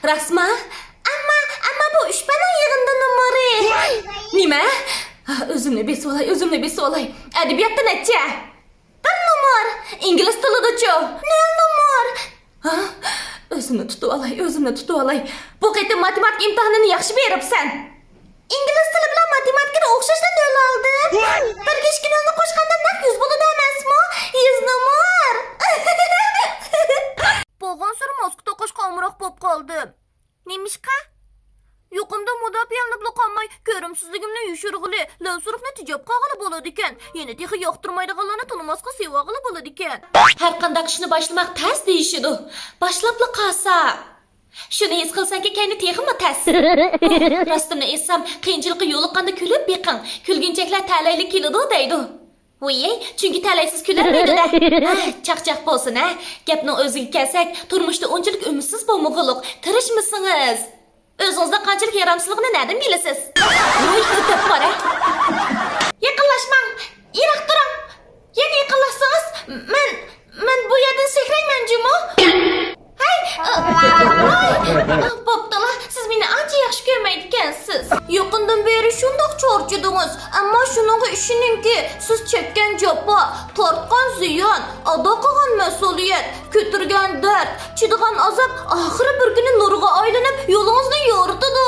Rasma? Ama bu üç bana yığında numara. Nima? Özümle besi olay. Edebiyatda neçe? Bir numar. İngiliz tilidachi. Ne numar? Özümle tutup olay. Bu qitim matematik imtihonini yaxshi beribsan. İngiliz tili bilan matematikani o'xshashdan yo'l oldi. Bir kichkinani qo'shganda naq 100 bo'ladi emasmi? 100 numar. Bo'lgan sir Moskva qo'shqa omroq bo'lib qoldim. Nemishqa? Yo'qimda mudofiyalanib qolmay, ko'rimsizligimni yushirg'ili, lavsurufni tijab qolg'ili bo'ladi ekan. Yana texi yoqtirmaydiganlarni tanimasqa sevag'ili bo'ladi ekan. Har qanday ishni boshlamoq tez deyishidi. Boshlabli qolsa shuni his qilsanki kayni texmi tas. Rostini aytsam, qiyinchilikqa yo'liqqanda kulib beqing. Kulginchaklar talayli keladi deydi. Voyey, chunki talaysiz kularmaydi-da. Chaqchaq bo'lsin, ha. Gapning o'ziga kelsak, turmushda unchalik umidsiz bo'lmoqliq. Tirishmisiniz? O'zingizda qanchalik yaramsizligini nerdan bilasiz? Voy, o'tib qora. Yaqinlashmang. Yiroq turing. Yana yaqinlashsangiz, men bu yerdan sehrayman, Jumo. Bo'ptila, siz meni ancha yaxshi ko'rmaydi ekansiz. Yaqindan beri shundoq cho'rchidingiz, ammo shuningga ishoningki, siz chekkan jafo, tortgan ziyon, ado qilgan mas'uliyat, ko'targan dard, chidagan azob oxiri bir kuni nurga aylanib yo'lingizni yo'ritadi.